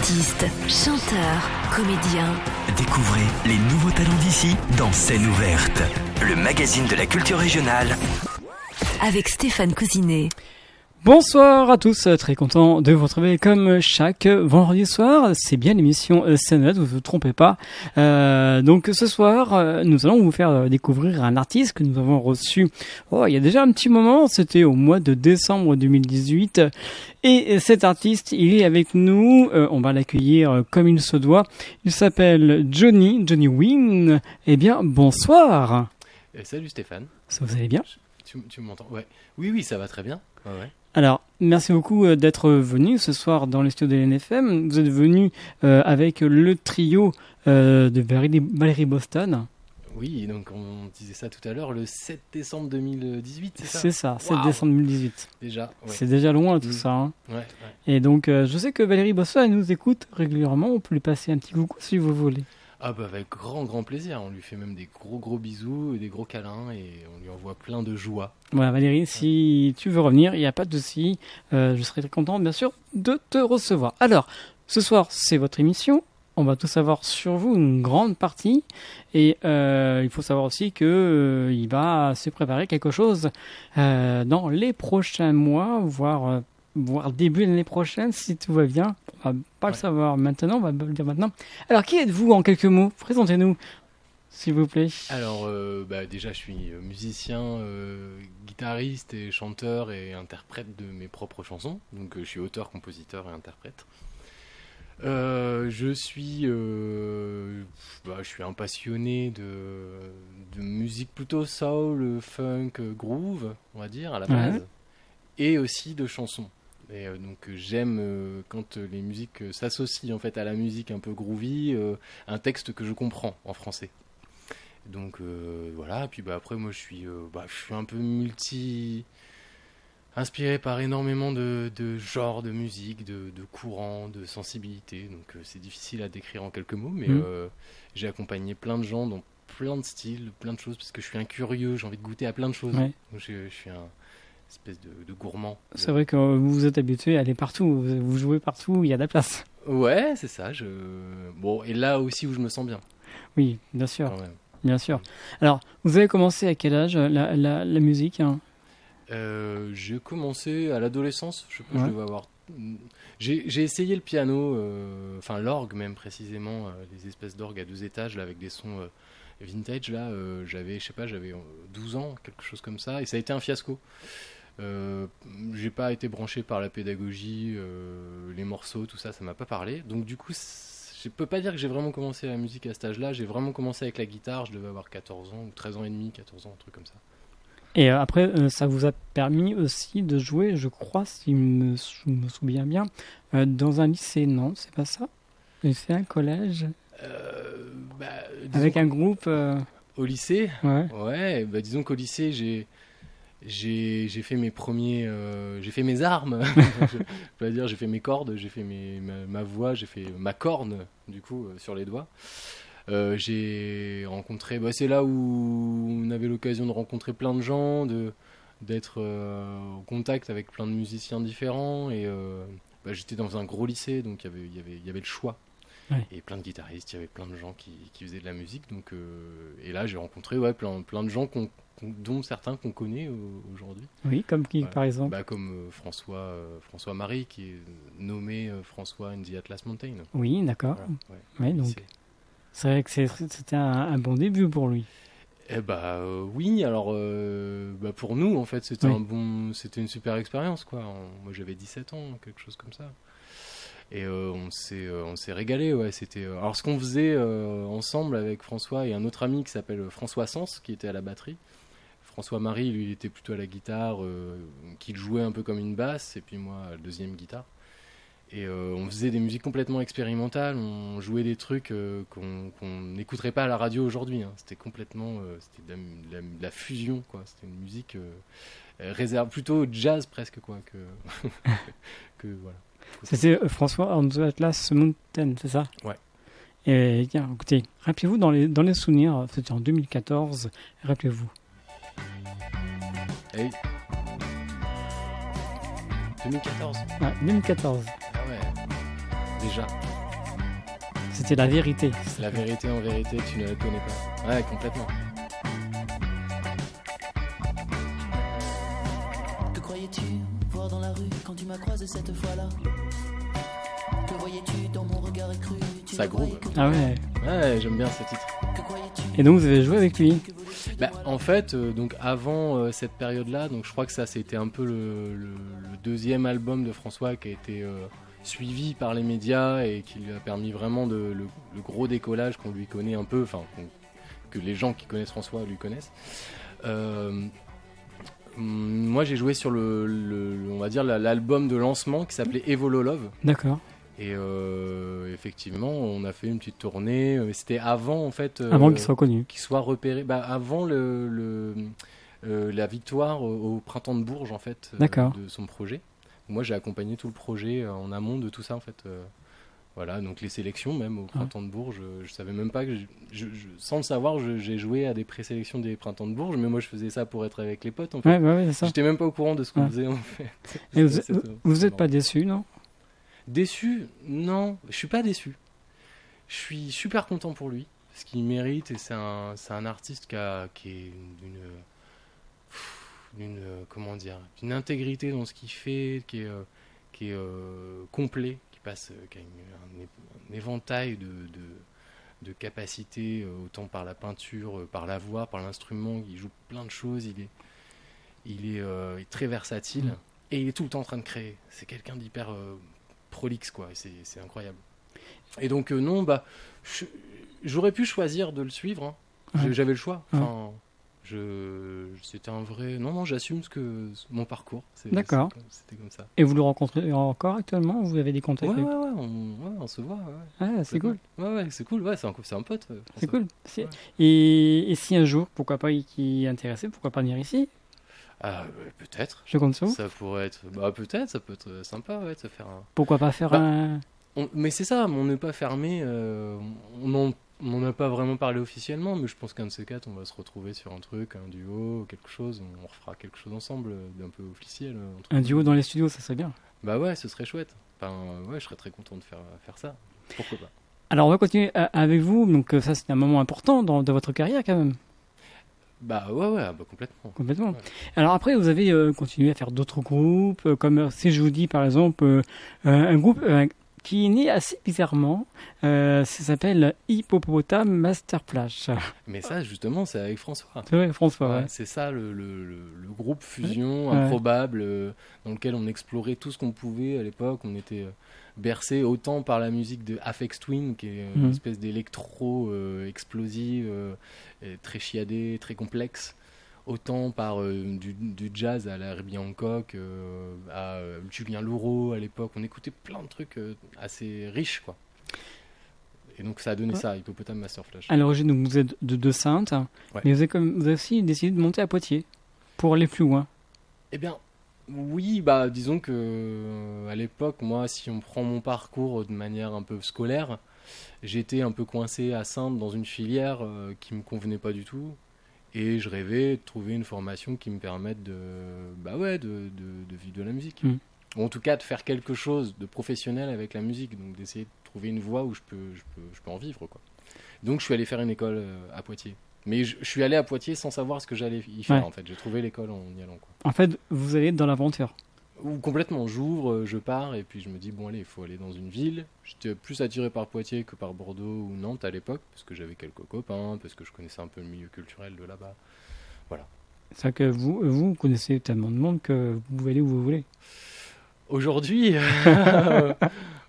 Artistes, chanteurs, comédiens. Découvrez les nouveaux talents d'ici dans Scène ouverte, le magazine de la culture régionale. Avec Stéphane Cousinet. Bonsoir à tous, très content de vous retrouver comme chaque vendredi soir. C'est bien l'émission Scène ouverte, vous ne vous trompez pas. Donc ce soir, nous allons vous faire découvrir un artiste que nous avons reçu il y a déjà un petit moment, c'était au mois de décembre 2018. Et cet artiste, il est avec nous, on va l'accueillir comme il se doit. Il s'appelle Johnny Wynn. Eh bien, bonsoir. Salut Stéphane. Ça, vous allez bien ? Tu m'entends ? Ouais. Oui, ça va très bien. Ouais. Alors, merci beaucoup d'être venu ce soir dans les studios de l'NFM. Vous êtes venu avec le trio de Valérie Boston. Oui, donc on disait ça tout à l'heure, le 7 décembre 2018, c'est ça ? C'est ça, 7 décembre 2018. Déjà, ouais. C'est déjà loin tout ça. Hein. Ouais. Et donc, je sais que Valérie Boston, elle nous écoute régulièrement. On peut lui passer un petit coucou si vous voulez. Ah bah avec grand plaisir, on lui fait même des gros bisous, des gros câlins et on lui envoie plein de joie. Voilà Valérie, si tu veux revenir, il n'y a pas de souci, je serai très content bien sûr de te recevoir. Alors, ce soir c'est votre émission, on va tout savoir sur vous, une grande partie, et il faut savoir aussi que il va se préparer quelque chose dans les prochains mois, voire début de l'année prochaine, si tout va bien. On va pas le savoir maintenant, on va le dire maintenant. Alors, qui êtes-vous en quelques mots ? Présentez-nous, s'il vous plaît. Alors, déjà, je suis musicien, guitariste et chanteur et interprète de mes propres chansons. Donc, je suis auteur, compositeur et interprète. Je suis un passionné de musique plutôt soul, funk, groove, on va dire, à la base. Ouais. Et aussi de chansons. Et donc j'aime quand les musiques s'associent en fait à la musique un peu groovy, un texte que je comprends en français. Donc voilà, et puis après moi je suis un peu inspiré par énormément de genres de musique, de courants, de sensibilités. Donc c'est difficile à décrire en quelques mots, mais j'ai accompagné plein de gens dans plein de styles, plein de choses, parce que je suis un curieux, j'ai envie de goûter à plein de choses. Ouais. Donc je suis un espèce de gourmand. C'est vrai que vous vous êtes habitué à aller partout, vous jouez partout, il y a de la place. Ouais, c'est ça. Bon, et là aussi où je me sens bien. Oui, bien sûr. Ouais. Bien sûr. Alors, vous avez commencé à quel âge la musique hein ? J'ai commencé à l'adolescence, je sais pas, je devais avoir... J'ai essayé le piano, l'orgue même précisément, les espèces d'orgues à 2 étages là, avec des sons vintage là, j'avais 12 ans, quelque chose comme ça, et ça a été un fiasco. J'ai pas été branché par la pédagogie, les morceaux, tout ça m'a pas parlé. Donc du coup, je peux pas dire que j'ai vraiment commencé la musique à cet âge-là. J'ai vraiment commencé avec la guitare, je devais avoir 14 ans ou 13 ans et demi, 14 ans, un truc comme ça. Et après, ça vous a permis aussi de jouer, je crois, si je me souviens bien, dans un lycée, non ? C'est pas ça ? C'est un collège avec un groupe Au lycée ? Ouais, disons qu'au lycée, j'ai fait mes premiers... j'ai fait mes armes. Je peux dire, j'ai fait mes cordes, j'ai fait ma voix, j'ai fait ma corne, du coup, sur les doigts. J'ai rencontré... c'est là où on avait l'occasion de rencontrer plein de gens, d'être en contact avec plein de musiciens différents. Et j'étais dans un gros lycée, donc il y avait le choix. Ouais. Et plein de guitaristes, il y avait plein de gens qui faisaient de la musique. Donc, et là, j'ai rencontré plein de gens dont certains qu'on connaît aujourd'hui. Oui, comme qui par exemple Comme François Marie, qui est nommé François in the Atlas Mountain. Oui, d'accord. Voilà, donc c'est vrai que c'était un bon début pour lui. Oui, alors pour nous en fait c'était c'était une super expérience quoi. Moi j'avais 17 ans, quelque chose comme ça. Et on s'est régalé, ouais. C'était alors ce qu'on faisait ensemble avec François et un autre ami qui s'appelle François Sens, qui était à la batterie. François Marie, lui, il était plutôt à la guitare, qu'il jouait un peu comme une basse, et puis moi, à la deuxième guitare. Et on faisait des musiques complètement expérimentales, on jouait des trucs qu'on n'écouterait pas à la radio aujourd'hui. Hein. C'était complètement, c'était de la fusion, quoi. C'était une musique réserve, plutôt jazz presque, quoi, que voilà. C'était François on the Atlas Mountain, c'est ça ? Ouais. Et bien, écoutez, rappelez-vous dans les souvenirs, c'était en 2014, rappelez-vous. Hey. 2014. Ouais, 2014. Ah ouais, déjà. C'était la vérité. La vérité en vérité, tu ne la connais pas. Ouais, complètement. Que croyais-tu voir dans la rue quand tu m'as croisé cette fois-là? Que voyais-tu dans mon regard écru? Tu Ça ne voyais groove. que Ah ouais. Ouais, j'aime bien ce titre. Que croyais-tu? Et donc vous avez joué avec lui? Bah, en fait, donc avant cette période-là, donc je crois que ça c'était un peu le deuxième album de François qui a été suivi par les médias et qui lui a permis vraiment le gros décollage qu'on lui connaît un peu, enfin que les gens qui connaissent François lui connaissent. Moi j'ai joué sur on va dire l'album de lancement qui s'appelait Evolo Love. D'accord. Et effectivement, on a fait une petite tournée. C'était avant, en fait, Avant qu'il soit connu. qu'il soit repéré. Bah, avant la victoire au printemps de Bourges, en fait, D'accord. de son projet. Moi, j'ai accompagné tout le projet en amont de tout ça, en fait. Voilà, donc les sélections, même au printemps de Bourges. Je savais même pas que, sans le savoir, j'ai joué à des présélections des printemps de Bourges, mais moi, je faisais ça pour être avec les potes, en fait. Ouais, c'est ça. J'étais même pas au courant de ce qu'on Ouais. faisait, en fait. Et C'était vous êtes marrant. pas déçu, non? Déçu? Non, je suis pas déçu. Je suis super content pour lui, parce qu'il mérite, et c'est un artiste qui est comment dire, d'une intégrité dans ce qu'il fait, qui est complet, qui a un éventail de capacités, autant par la peinture, par la voix, par l'instrument. Il joue plein de choses, il est très versatile, et il est tout le temps en train de créer. C'est quelqu'un d'hyper prolixe, quoi, et c'est incroyable. Et donc non, bah j'aurais pu choisir de le suivre, hein. Ouais. J'avais le choix, Ouais. enfin c'était un vrai, non, j'assume mon parcours. D'accord. C'était comme ça. Et vous le rencontrez encore actuellement? Vous avez des contacts Ouais, avec on se voit, ouais. Ah, c'est cool. Ouais, c'est cool, ouais, c'est un pote. C'est cool. Ouais. Et si un jour, pourquoi pas, qui est intéressé, pourquoi pas venir ici? Ah, peut-être. Je compte sur vous. Ça pourrait être, peut-être, ça peut être sympa, ouais, de se faire un... Pourquoi pas faire Bah, un... Mais c'est ça, on n'est pas fermé, on n'en a pas vraiment parlé officiellement, mais je pense qu'un de ces quatre, on va se retrouver sur un truc, un duo, quelque chose, on refera quelque chose ensemble, d'un peu officiel. entre Un nous. duo dans les studios, ça serait bien. Bah ouais, ce serait chouette. Enfin, ouais, je serais très content de faire ça. Pourquoi pas. Alors, on va continuer avec vous. Donc, ça, c'est un moment important de votre carrière, quand même. Bah ouais, complètement. Complètement. Ouais. Alors, après, vous avez continué à faire d'autres groupes, comme si je vous dis, par exemple, un groupe qui est né assez bizarrement. Ça s'appelle Hippopotame Masterflash. Mais ça, justement, c'est avec François. C'est vrai, François, ouais. C'est ça le groupe fusion Ouais. improbable dans lequel on explorait tout ce qu'on pouvait à l'époque. On était bercé autant par la musique de Aphex Twin, qui est une espèce d'électro explosive, très chiadée, très complexe, autant par du jazz à la Herbie Hancock, à Julien Louraud à l'époque. On écoutait plein de trucs assez riches, quoi. Et donc ça a donné ça, Hippopotame Masterflash. À l'origine, donc, vous êtes de Saintes, Ouais. mais vous avez aussi décidé de monter à Poitiers pour aller plus loin. Eh bien, oui, disons que à l'époque, moi, si on prend mon parcours de manière un peu scolaire, j'étais un peu coincé à Saintes dans une filière qui me convenait pas du tout, et je rêvais de trouver une formation qui me permette de vivre de la musique. Ou en tout cas de faire quelque chose de professionnel avec la musique, donc d'essayer de trouver une voie où je peux en vivre, quoi. Donc je suis allé faire une école à Poitiers. Mais je suis allé à Poitiers sans savoir ce que j'allais y faire, en fait. J'ai trouvé l'école en y allant, quoi. En fait, vous allez être dans l'aventure. Ou complètement, j'ouvre, je pars, et puis je me dis, bon allez, il faut aller dans une ville. J'étais plus attiré par Poitiers que par Bordeaux ou Nantes à l'époque, parce que j'avais quelques copains, parce que je connaissais un peu le milieu culturel de là-bas. Voilà. C'est vrai que vous connaissez tellement de monde que vous pouvez aller où vous voulez. Aujourd'hui,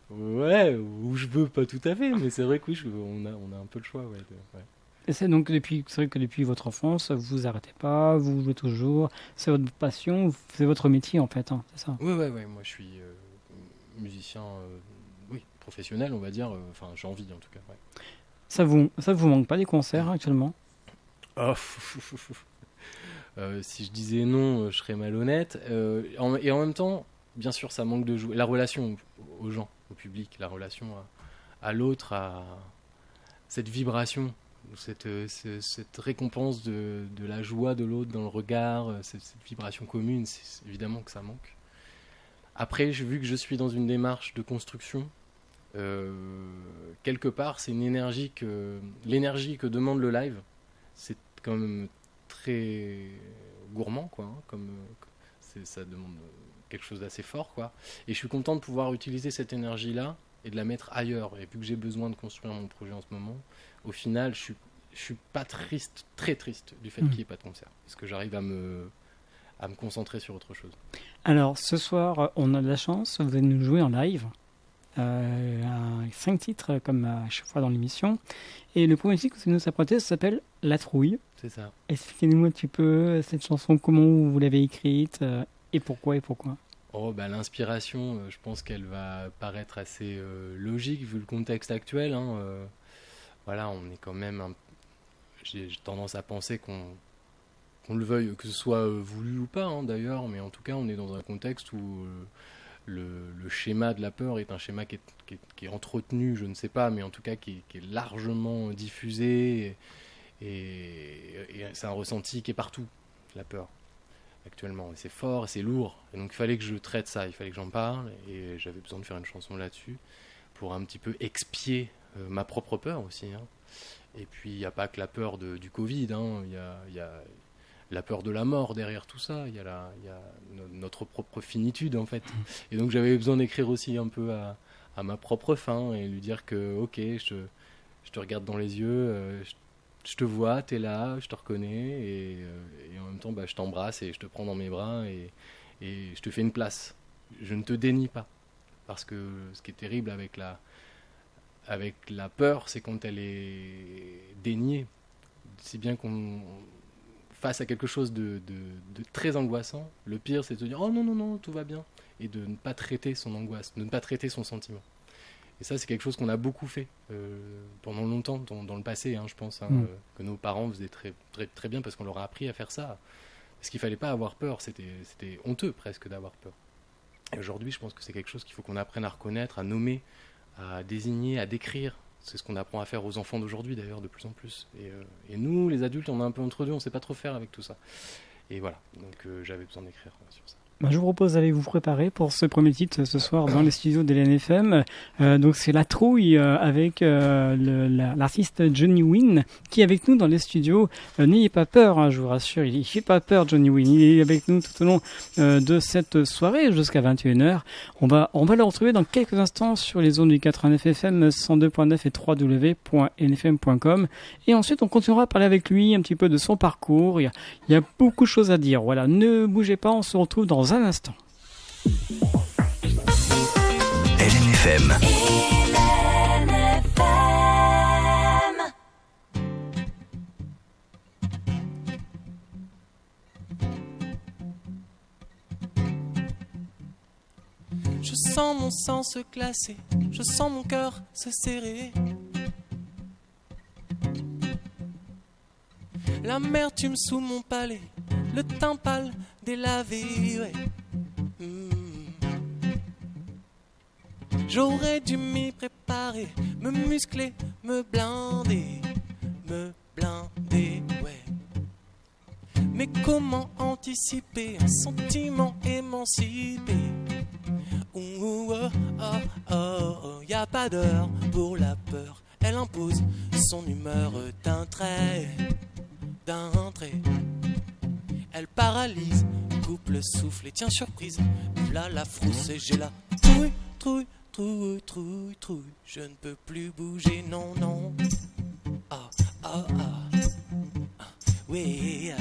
ouais, où je veux, pas tout à fait, mais c'est vrai que oui, on a un peu le choix, ouais. Et c'est vrai que depuis votre enfance, vous vous arrêtez pas, vous jouez toujours, c'est votre passion, c'est votre métier en fait, hein, c'est ça. Ouais, moi je suis musicien, oui, professionnel, on va dire, enfin j'ai envie en tout cas, ouais. Ça vous manque pas des concerts actuellement? Oh, si je disais non, je serais malhonnête, et en même temps, bien sûr, ça manque de jouer. La relation aux gens, au public, la relation à l'autre, à cette vibration, cette récompense de la joie de l'autre dans le regard, cette vibration commune, c'est évidemment que ça manque. Après, vu que je suis dans une démarche de construction, quelque part, c'est l'énergie que demande le live, c'est quand même très gourmand, quoi. Ça demande quelque chose d'assez fort, quoi. Et je suis content de pouvoir utiliser cette énergie-là et de la mettre ailleurs. Et vu que j'ai besoin de construire mon projet en ce moment, au final, je suis pas triste, très triste du fait qu'il n'y ait pas de concert, parce que j'arrive à me concentrer sur autre chose. Alors, ce soir, on a de la chance, vous allez nous jouer en live. 5 titres comme à chaque fois dans l'émission. Et le premier titre que vous nous apprêtez, ça s'appelle La Trouille. C'est ça. Expliquez-nous un petit peu cette chanson, comment vous l'avez écrite et pourquoi. L'inspiration, je pense qu'elle va paraître assez logique vu le contexte actuel. Voilà, on est quand même j'ai tendance à penser qu'on le veuille, que ce soit voulu ou pas d'ailleurs, mais en tout cas on est dans un contexte où le schéma de la peur est un schéma qui est entretenu, je ne sais pas, mais en tout cas qui est largement diffusé et c'est un ressenti qui est partout, la peur, actuellement. Et c'est fort, et c'est lourd, et donc il fallait que je traite ça, il fallait que j'en parle, et j'avais besoin de faire une chanson là-dessus pour un petit peu expier ma propre peur aussi. Et puis il n'y a pas que la peur du Covid, il y a la peur de la mort derrière tout ça, il y a notre propre finitude en fait. Et donc j'avais besoin d'écrire aussi un peu à ma propre fin et lui dire que ok, je te regarde dans les yeux, je te vois, t'es là, je te reconnais et en même temps je t'embrasse et je te prends dans mes bras et je te fais une place. Je ne te dénie pas, parce que ce qui est terrible avec la peur, c'est quand elle est déniée. C'est bien qu'on face à quelque chose de très angoissant, le pire c'est de se dire oh non, tout va bien, et de ne pas traiter son angoisse, de ne pas traiter son sentiment. Et ça c'est quelque chose qu'on a beaucoup fait pendant longtemps dans le passé, je pense, que nos parents faisaient très, très, très bien parce qu'on leur a appris à faire ça. Parce qu'il ne fallait pas avoir peur, c'était honteux presque d'avoir peur. Et aujourd'hui je pense que c'est quelque chose qu'il faut qu'on apprenne à reconnaître, à nommer, à désigner, à décrire. C'est ce qu'on apprend à faire aux enfants d'aujourd'hui d'ailleurs de plus en plus. Et nous, les adultes, on est un peu entre deux, on ne sait pas trop faire avec tout ça. Et voilà, donc j'avais besoin d'écrire sur ça. Je vous propose d'aller vous préparer pour ce premier titre ce soir dans les studios de l'NFM. Donc c'est La Trouille avec l'artiste Johnny Wynn qui est avec nous dans les studios. N'ayez pas peur, je vous rassure, il ne fait pas peur Johnny Wynn. Il est avec nous tout au long de cette soirée jusqu'à 21h. On va le retrouver dans quelques instants sur les ondes du 89 FM 102.9 et www.nfm.com. Et ensuite on continuera à parler avec lui un petit peu de son parcours. Il y a beaucoup de choses à dire. Voilà, ne bougez pas, on se retrouve dans un instant. LNFM. Je sens mon sang se glacer, je sens mon cœur se serrer. L'amertume sous mon palais, le teint pâle délavé, ouais. J'aurais dû m'y préparer, me muscler, me blinder, ouais. Mais comment anticiper un sentiment émancipé? Y a pas d'heure pour la peur, elle impose son humeur d'un trait. Elle paralyse, coupe le souffle et tient surprise. V'là la frousse et j'ai la trouille. Je ne peux plus bouger, non. Oui.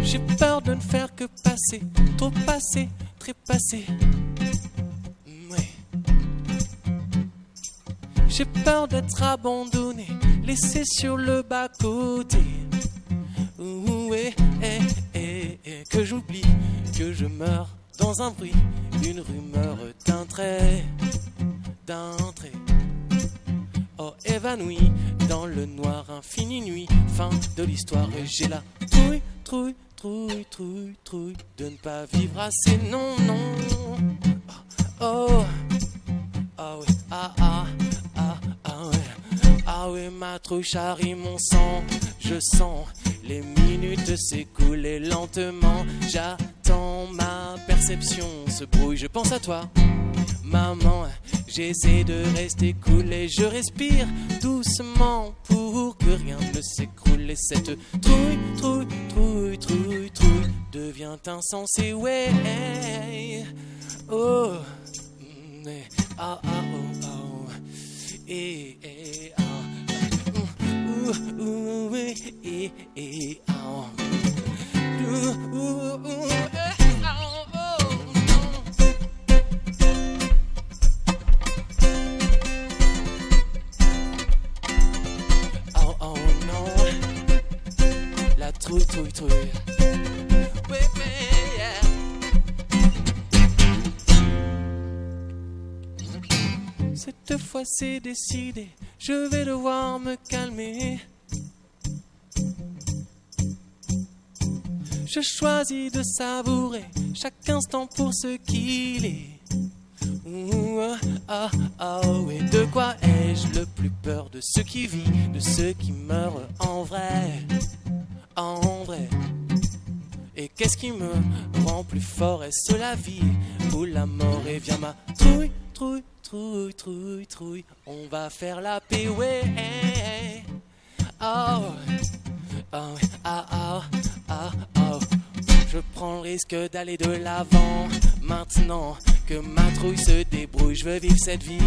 J'ai peur de ne faire que passer, trop passer, trépasser. Ouais. J'ai peur d'être abandonné, laissé sur le bas-côté. Que j'oublie, que je meurs dans un bruit, une rumeur d'un trait. Oh, évanoui dans le noir, infini nuit, fin de l'histoire. Et j'ai la trouille de ne pas vivre assez, non. Ouais, ma trouille charrie mon sang, je sens les minutes s'écouler lentement. J'attends ma personne. perception se brouille, je pense à toi. Maman, j'essaie de rester cool et je respire doucement pour que rien ne s'écroule. Et cette trouille, trouille, trouille, trouille, trouille devient insensée, ouais. Oh, ah, ah, oh, oh, ah, oh, oh non, la trouille, trouille, trouille. Ouais, yeah. Cette fois c'est décidé, je vais devoir me calmer. Je choisis de savourer chaque instant pour ce qu'il est. Ah, ah, et de quoi ai-je le plus peur? De ce qui vit, de ce qui meurt en vrai, en vrai. Et qu'est-ce qui me rend plus fort? Est-ce la vie ou la mort? Et vient ma trouille, trouille, trouille, trouille, trouille. On va faire la paix, ouais. Oh, oh, ah, ah, ah, oh. Je prends le risque d'aller de l'avant. Maintenant que ma trouille se débrouille, je veux vivre cette vie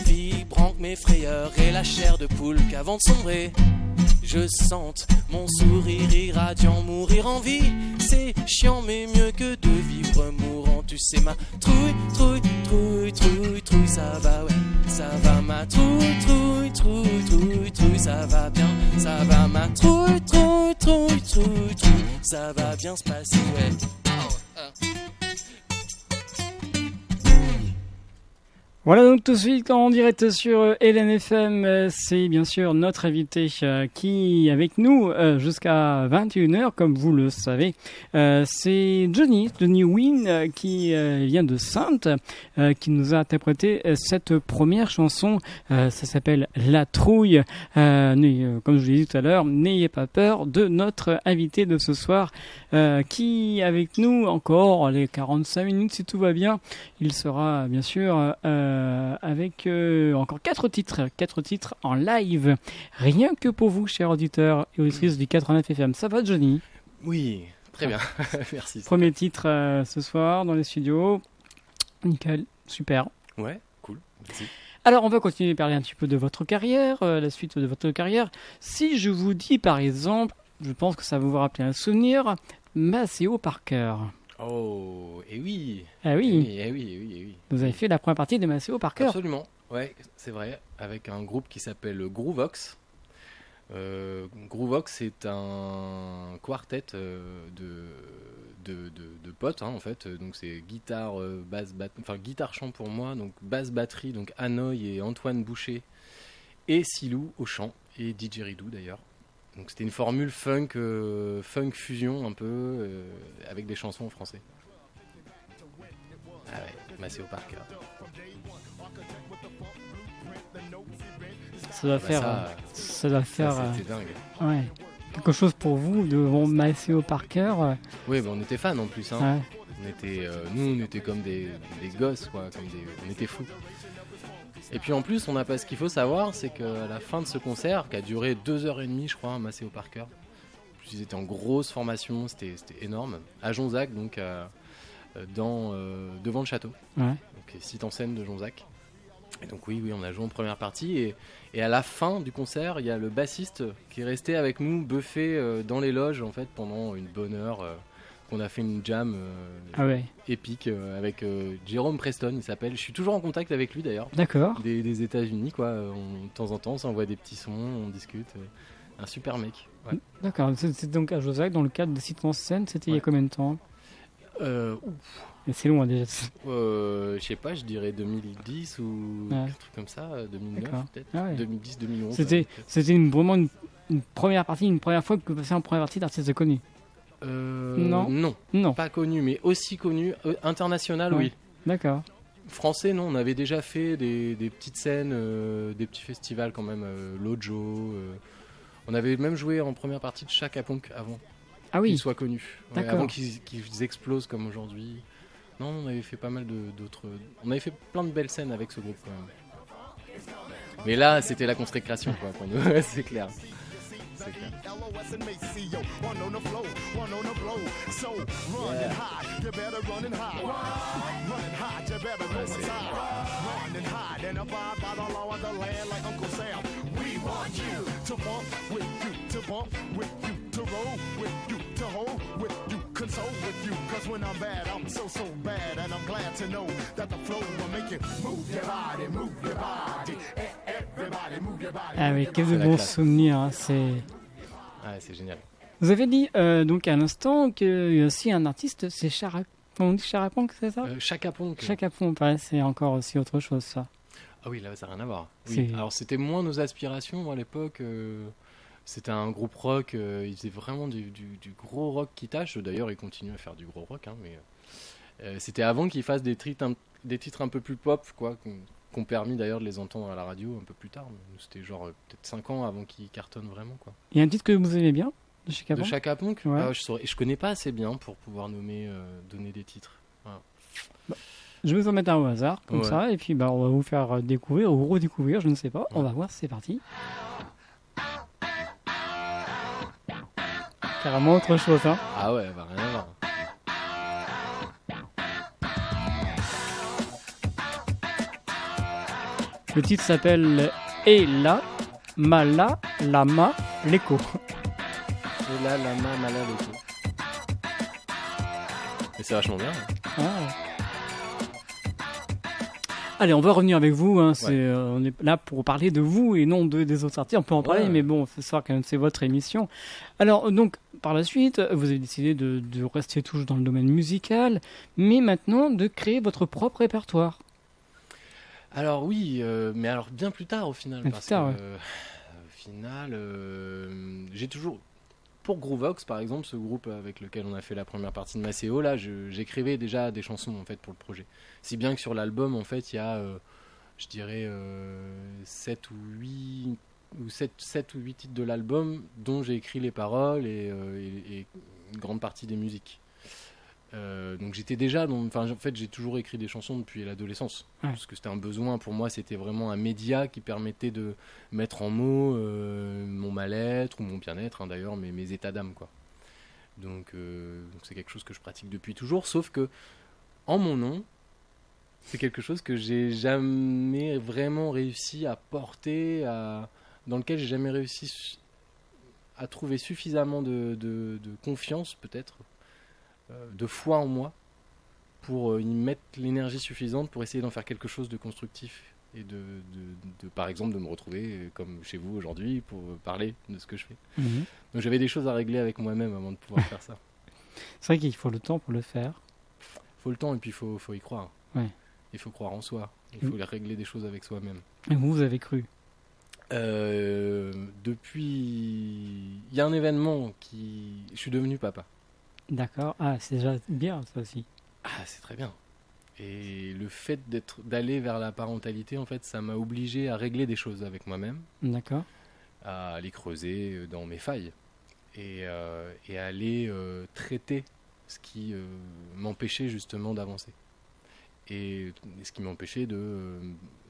vibrant que mes frayeurs et la chair de poule qu'avant de sombrer, je sente mon sourire irradiant. Mourir en vie, c'est chiant mais mieux que de vivre mourant. Tu sais ma trouille, trouille, trouille, trouille, trouille, ça va, ouais, ça va ma trouille, trouille, trouille, trouille, trouille, ça va bien, ça va ma trouille, trouille, trouille, trouille, trouille, ça va bien se passer, ouais. Voilà donc tout de suite en direct sur LNFM, c'est bien sûr notre invité qui est avec nous jusqu'à 21h comme vous le savez. C'est Johnny Wynn qui vient de Saintes, qui nous a interprété cette première chanson, ça s'appelle La Trouille. Comme je l'ai dit tout à l'heure, n'ayez pas peur de notre invité de ce soir qui est avec nous encore les 45 minutes si tout va bien. Il sera bien sûr avec encore 4 titres en live, rien que pour vous, chers auditeurs et auditrices du 89 FM. Ça va, Johnny? Oui, très bien. Merci. Premier titre ce soir dans les studios. Nickel, super. Ouais, cool. Merci. Alors, on va continuer à parler un petit peu de votre carrière, la suite de votre carrière. Si je vous dis, par exemple, je pense que ça va vous rappeler un souvenir, Maceo Parker. Oh, et oui. Ah oui. Et oui. Vous avez fait la première partie de Maceo Parker. Absolument, ouais, c'est vrai, avec un groupe qui s'appelle Groovox. Groovox, c'est un quartet de potes, hein, en fait. Donc c'est guitare, guitare chant pour moi, donc basse batterie, donc Hanoï et Antoine Boucher et Silou au chant et DJ Ridou d'ailleurs. Donc c'était une formule funk fusion un peu avec des chansons en français. Ah ouais, Maceo Parker. Ça doit faire. C'était dingue. Ouais. Quelque chose pour vous devant Maceo Parker. Oui, on était fans en plus. Hein. Ouais. On était comme des gosses, quoi. On était fous. Et puis en plus, ce qu'il faut savoir, c'est qu'à la fin de ce concert, qui a duré 2h30, je crois, Maceo Parker, ils étaient en grosse formation, c'était énorme, à Jonzac, donc devant le château, Ouais. donc site en scène de Jonzac. Et donc oui, on a joué en première partie, et à la fin du concert, il y a le bassiste qui est resté avec nous, buffé dans les loges, en fait, pendant une bonne heure. On a fait une jam épique avec Jérôme Preston, il s'appelle. Je suis toujours en contact avec lui d'ailleurs. D'accord. Des États-Unis, quoi. De temps en temps, on s'envoie des petits sons, on discute. Un super mec. Ouais. D'accord. C'est donc à Jonzac, dans le cadre de Sites en scène. C'était il y a combien de temps? C'est loin déjà. Je sais pas, je dirais 2010 ou un truc comme ça, 2009 peut-être. Ah ouais. 2010, 2011. C'était vraiment une première partie, une première fois que vous passez en première partie d'artiste connu. Non, pas connu, mais aussi connu international, oui. D'accord. Français, non, on avait déjà fait des petites scènes, des petits festivals quand même, Lojo. On avait même joué en première partie de Chaka Ponk avant. Ah oui. Qu'ils soient connus. Ouais, avant qu'ils explosent comme aujourd'hui. Non, on avait fait pas mal d'autres. On avait fait plein de belles scènes avec ce groupe quand même. Mais là, c'était la consécration, quoi, pour nous. C'est clair. C'est clair. Ah oui, quel C'est la bon classe. souvenir. Hein, c'est... Ouais, c'est génial. Vous avez dit donc à l'instant qu'il y a aussi un artiste, c'est Chara... On dit Charapunk, c'est ça Chaka Ponk. Chaka Ponk, ouais, c'est encore aussi autre chose, ça. Ah oui, là, ça n'a rien à voir. C'est- Oui. Alors, c'était moins nos aspirations, moi, à l'époque. C'était un groupe rock. Il faisait vraiment du gros rock qui tâche. D'ailleurs, il continue à faire du gros rock. Hein, mais c'était avant qu'il fasse des titres un peu plus pop, quoi, qu'on permis d'ailleurs de les entendre à la radio un peu plus tard. Mais nous, c'était genre peut-être 5 ans avant qu'ils cartonnent vraiment, quoi. Il y a un titre que vous aimez bien de Chaka De Ponk Chaka Ponk, Ouais. je connais pas assez bien pour pouvoir donner des titres. Je vais vous en mettre un au hasard, comme Ouais. ça, et puis bah, on va vous faire découvrir ou redécouvrir, je ne sais pas. On va voir, c'est parti. Carrément autre chose, hein. Ah ouais, bah rien à voir. Le titre s'appelle Ela, Mala, Lama, Leko. Et là, la main malade et tout. Mais c'est vachement bien. Ah. Allez, on va revenir avec vous. Hein. Ouais. On est là pour parler de vous et non des autres artistes. On peut en parler, Ouais. mais bon, ce soir, quand même, c'est votre émission. Alors, donc, par la suite, vous avez décidé de rester toujours dans le domaine musical, mais maintenant de créer votre propre répertoire. Alors oui, mais alors bien plus tard au final. Bien Parce plus tard, que, au final, j'ai toujours... Pour Groovox, par exemple, ce groupe avec lequel on a fait la première partie de Maceo, là, j'écrivais déjà des chansons en fait pour le projet. Si bien que sur l'album, en fait, il y a, je dirais, 7 ou 8 titres de l'album dont j'ai écrit les paroles et une grande partie des musiques. Donc j'étais déjà, enfin en fait j'ai toujours écrit des chansons depuis l'adolescence, Ouais. parce que c'était un besoin pour moi, c'était vraiment un média qui permettait de mettre en mots mon mal-être ou mon bien-être, hein, d'ailleurs, mais mes états d'âme, quoi. Donc c'est quelque chose que je pratique depuis toujours, sauf que en mon nom, c'est quelque chose que j'ai jamais vraiment réussi à porter, dans lequel j'ai jamais réussi à trouver suffisamment de confiance peut-être, de foi en moi pour y mettre l'énergie suffisante pour essayer d'en faire quelque chose de constructif et de par exemple de me retrouver comme chez vous aujourd'hui pour parler de ce que je fais. Mhm. Donc j'avais des choses à régler avec moi-même avant de pouvoir faire ça. C'est vrai qu'il faut le temps pour le faire. Faut le temps et puis faut y croire. Ouais. Il faut croire en soi. Il faut régler des choses avec soi-même. Et vous avez cru. Depuis, il y a un événement je suis devenu papa. D'accord. Ah, c'est déjà bien, ça aussi. Ah, c'est très bien. Et le fait d'aller vers la parentalité, en fait, ça m'a obligé à régler des choses avec moi-même, D'accord. à aller creuser dans mes failles et à aller traiter ce qui m'empêchait justement d'avancer. Et ce qui m'empêchait de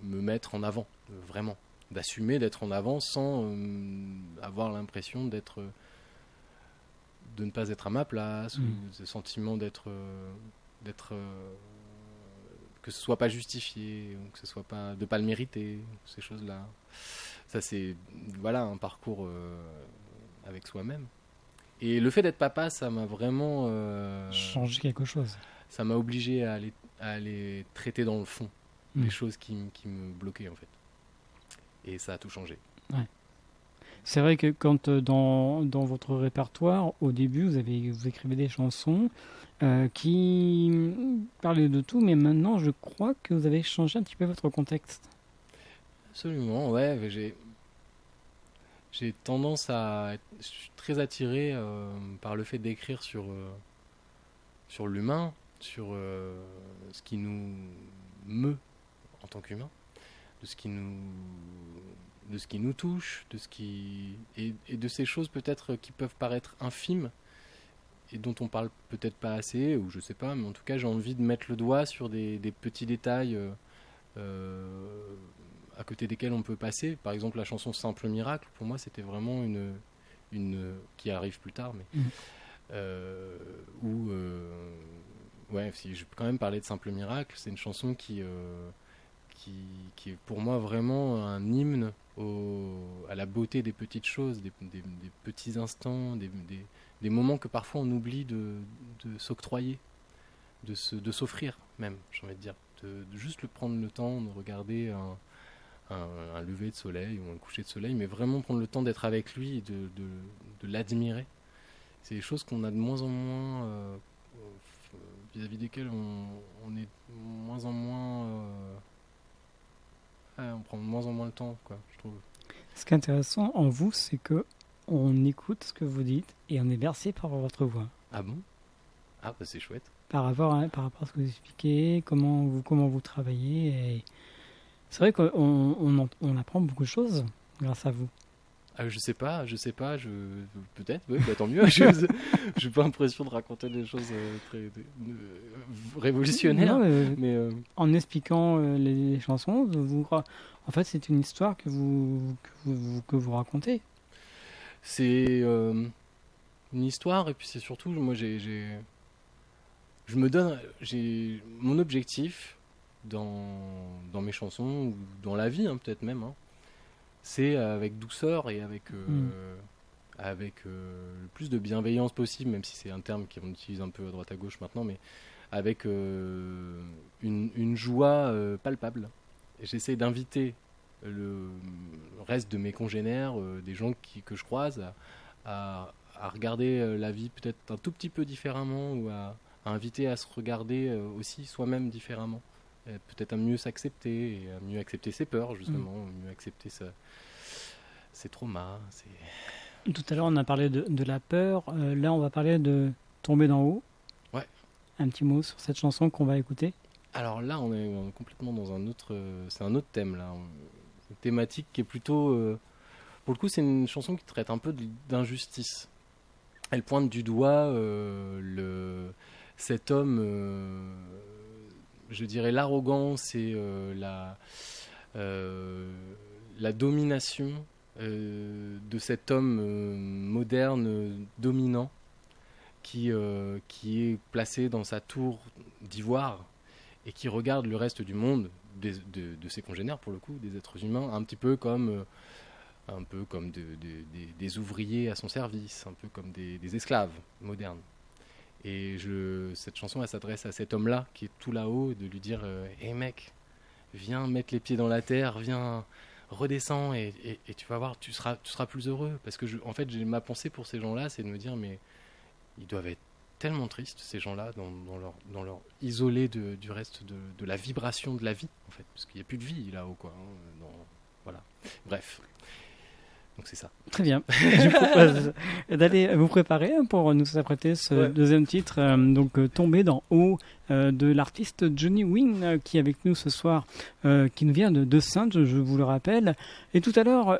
me mettre en avant, vraiment. D'assumer d'être en avant sans avoir l'impression de ne pas être à ma place, ou ce sentiment que ce soit pas justifié, ou que ce soit pas de pas le mériter, ces choses-là. Ça c'est voilà un parcours avec soi-même. Et le fait d'être papa, ça m'a vraiment Changer quelque chose. ça m'a obligé à aller traiter dans le fond Mm. des choses qui me bloquaient en fait. Et ça a tout changé. C'est vrai que quand dans votre répertoire, au début, vous écrivez des chansons qui parlaient de tout, mais maintenant, je crois que vous avez changé un petit peu votre contexte. Absolument, ouais. Mais j'ai tendance je suis très attiré par le fait d'écrire sur l'humain, sur ce qui nous meut en tant qu'humain, de ce qui nous touche, et de ces choses peut-être qui peuvent paraître infimes, dont on parle peut-être pas assez, ou je sais pas, mais en tout cas j'ai envie de mettre le doigt sur des petits détails à côté desquels on peut passer. Par exemple, la chanson Simple Miracle, pour moi c'était vraiment une qui arrive plus tard, mais ouais, si je peux quand même parler de Simple Miracle, c'est une chanson qui est pour moi vraiment un hymne à la beauté des petites choses, des petits instants, des moments que parfois on oublie de s'octroyer, de s'offrir même, j'ai envie de dire, de juste prendre le temps de regarder un lever de soleil ou un coucher de soleil, mais vraiment prendre le temps d'être avec lui et de l'admirer. C'est des choses qu'on a de moins en moins, vis-à-vis desquelles on est de moins en moins... on prend de moins en moins le temps, quoi, je trouve. Ce qui est intéressant en vous, c'est que on écoute ce que vous dites et on est bercé par votre voix. Ah bon ? Ah bah c'est chouette. Par rapport à ce que vous expliquez, comment vous travaillez. Et c'est vrai qu'on apprend beaucoup de choses grâce à vous. Ah, je sais pas, peut-être, oui, bah, tant mieux. J'ai pas l'impression de raconter des choses très révolutionnaires. Non, mais en expliquant les chansons, en fait, c'est une histoire que vous racontez. C'est une histoire, et puis c'est surtout, moi, j'ai mon objectif dans mes chansons, ou dans la vie, hein, peut-être même, hein, c'est avec douceur et avec le plus de bienveillance possible, même si c'est un terme qu'on utilise un peu à droite à gauche maintenant, mais avec une joie palpable. Et j'essaie d'inviter le reste de mes congénères, des gens que je croise, à regarder la vie peut-être un tout petit peu différemment, ou à inviter à se regarder aussi soi-même différemment. Peut-être à mieux s'accepter, et à mieux accepter ses peurs, justement, mieux accepter ses traumas. Tout à l'heure, on a parlé de la peur. Là, on va parler de Tomber d'en haut. Ouais. Un petit mot sur cette chanson qu'on va écouter. Alors là, on est complètement dans un autre... c'est un autre thème, là. Une thématique qui est plutôt... pour le coup, c'est une chanson qui traite un peu d'injustice. Elle pointe du doigt cet homme... je dirais l'arrogance et la domination de cet homme moderne dominant qui est placé dans sa tour d'ivoire et qui regarde le reste du monde, de ses congénères pour le coup, des êtres humains, un peu comme des ouvriers à son service, un peu comme des esclaves modernes. Et cette chanson, elle s'adresse à cet homme-là qui est tout là-haut, de lui dire hey mec, viens mettre les pieds dans la terre, viens, redescends et tu vas voir, tu seras plus heureux. Parce que en fait, ma pensée pour ces gens-là, c'est de me dire mais ils doivent être tellement tristes, ces gens-là, dans leur isolé du reste de la vibration de la vie, en fait. Parce qu'il n'y a plus de vie là-haut, quoi. Voilà. Bref. Donc c'est ça. Très bien. Je vous propose d'aller vous préparer pour nous apprêter ce deuxième titre, donc Tomber d'en haut, de l'artiste Johnny Wynn, qui est avec nous ce soir, qui nous vient de Saintes, je vous le rappelle. Et tout à l'heure,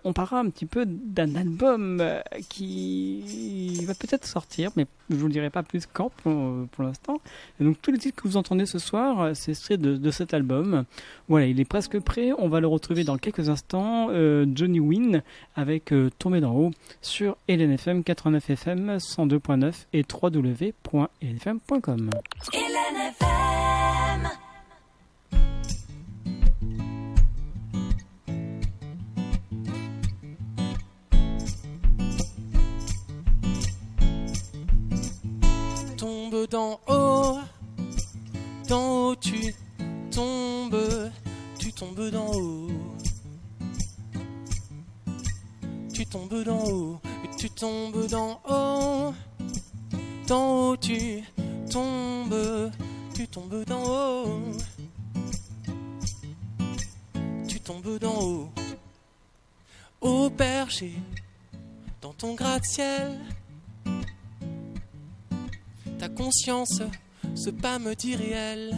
on parlera un petit peu d'un album qui va peut-être sortir, mais je vous le dirai pas plus quand pour l'instant. Et donc tous les titres que vous entendez ce soir, c'est extrait de cet album. Voilà, il est presque prêt. On va le retrouver dans quelques instants. Johnny Wynn avec Tomber d'en haut sur LNFM 89 FM 102.9 et www.lnfm.com. LNFM. Tombe d'en haut tu tombes d'en haut. Tu tombes d'en haut, tu tombes d'en haut. D'en haut tu tombes d'en haut. Tu tombes d'en haut. Au perché, dans ton gratte-ciel. Ta conscience, ce pâme d'irréel.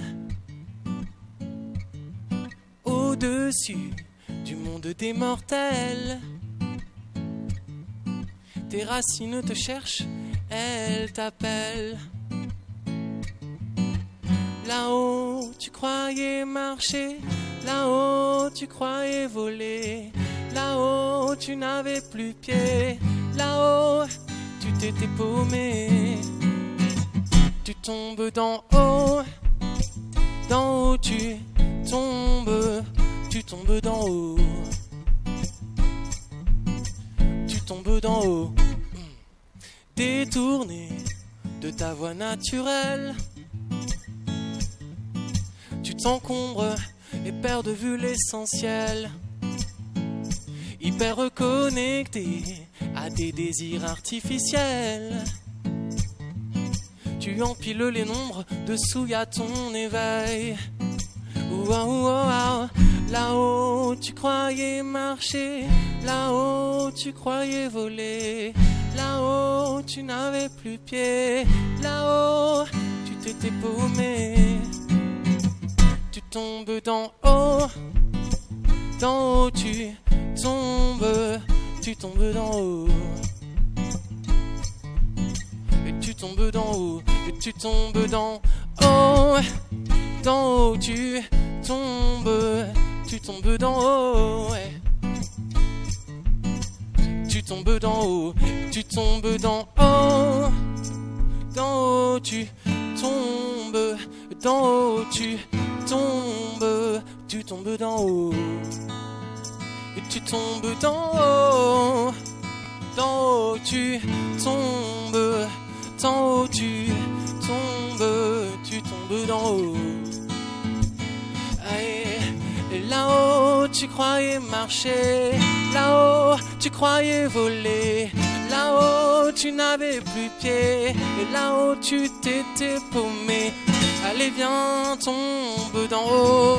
Au-dessus du monde des mortels. Tes racines te cherchent, elle t'appelle. Là-haut, tu croyais marcher, là-haut, tu croyais voler, là-haut, tu n'avais plus pied, là-haut, tu t'étais paumé. Tu tombes d'en haut tu tombes d'en haut. Tu tombes d'en haut, détourné de ta voie naturelle. Tu t'encombres et perds de vue l'essentiel. Hyper reconnecté à des désirs artificiels. Tu empiles les nombres dessous y a ton éveil. Là-haut, tu croyais marcher, là-haut, tu croyais voler, là-haut, tu n'avais plus pied, là-haut, tu t'étais paumé. Tu tombes d'en haut tu tombes d'en haut. Et tu tombes d'en haut, et tu tombes d'en haut, tu tombes d'en haut, ouais. Tu tombes d'en haut, tu tombes d'en haut, tu tombes d'en haut, tu tombes d'en haut, et tu tombes d'en haut, tu tombes d'en haut, tu tombes d'en haut. Et là-haut, tu croyais marcher, là-haut, tu croyais voler, là-haut, tu n'avais plus pied, et là-haut, tu t'étais paumé. Allez, viens, tombe d'en haut,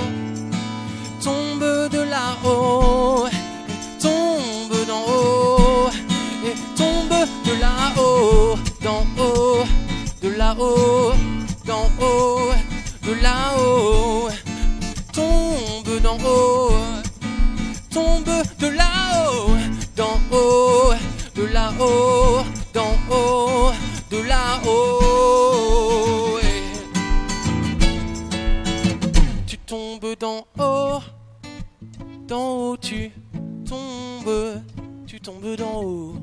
tombe de là-haut, tombe d'en haut, et tombe de là-haut, d'en haut, de là-haut, d'en haut, de là-haut. Tombe d'en haut, tombe de là-haut, d'en haut, de là-haut, d'en haut, de là-haut. Tu tombes d'en haut, tu tombes d'en haut,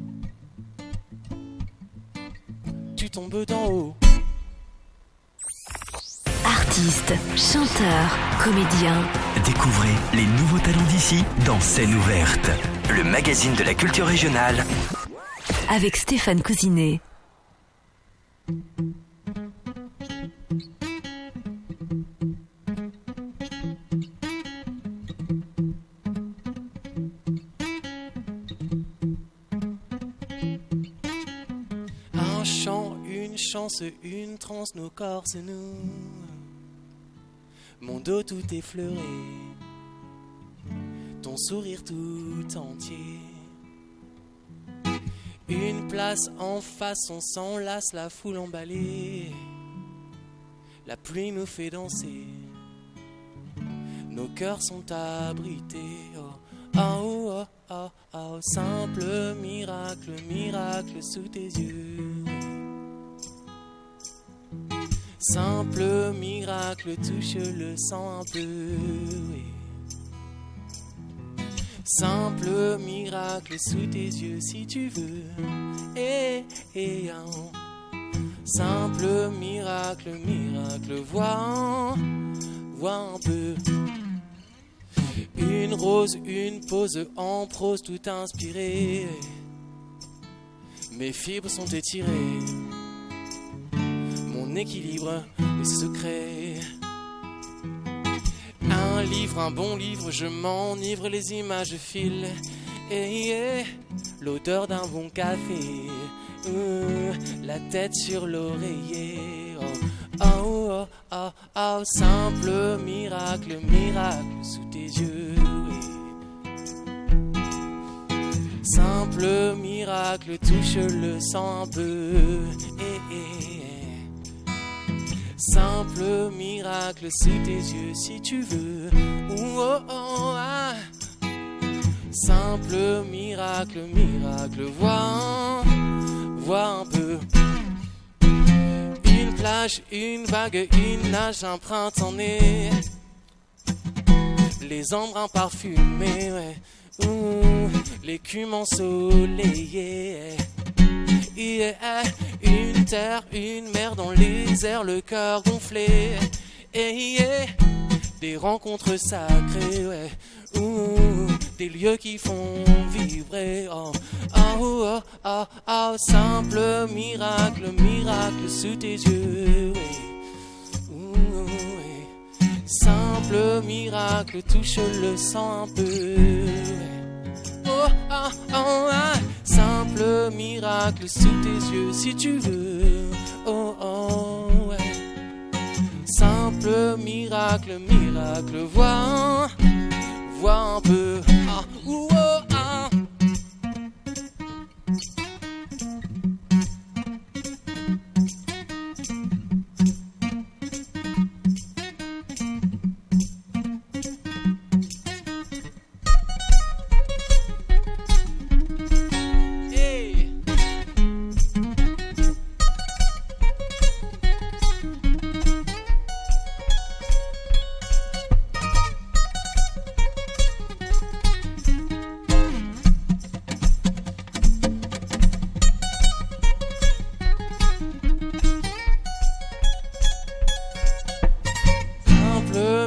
tu tombes d'en haut. Artistes, chanteurs, comédiens. Découvrez les nouveaux talents d'ici dans Scène ouverte, le magazine de la culture régionale. Avec Stéphane Cousinet. Un chant, une chance, une transe, nos corps se nouent. Mon dos tout effleuré, ton sourire tout entier. Une place en face, on s'enlace, la foule emballée. La pluie nous fait danser, nos cœurs sont abrités. Oh, oh, oh, oh, oh, simple miracle, miracle sous tes yeux. Simple miracle, touche le sang un peu. Oui. Simple miracle sous tes yeux si tu veux. Simple miracle, miracle, vois un peu. Une rose, une pose en prose, tout inspiré. Mes fibres sont étirées. Mon équilibre est secret. Un livre, un bon livre, je m'enivre, les images filent. Et l'odeur d'un bon café, la tête sur l'oreiller. Oh, oh, oh, oh, oh, simple miracle, miracle sous tes yeux. Simple miracle, touche le sang un peu. Simple miracle sous tes yeux si tu veux. Oh, oh, ah. Simple miracle, miracle, vois un peu. plage, une vague, une nage, un printemps-né. Les embruns parfumés, ouais. L'écume ensoleillée. Yeah. Une terre, une mer dans les airs, le cœur gonflé. Yeah. Des rencontres sacrées, ouais. Des lieux qui font vibrer. Simple miracle, miracle sous tes yeux, ouais. Simple miracle, touche le sang un peu. Simple miracle sous tes yeux si tu veux. Ouais. Simple miracle, miracle, vois un peu.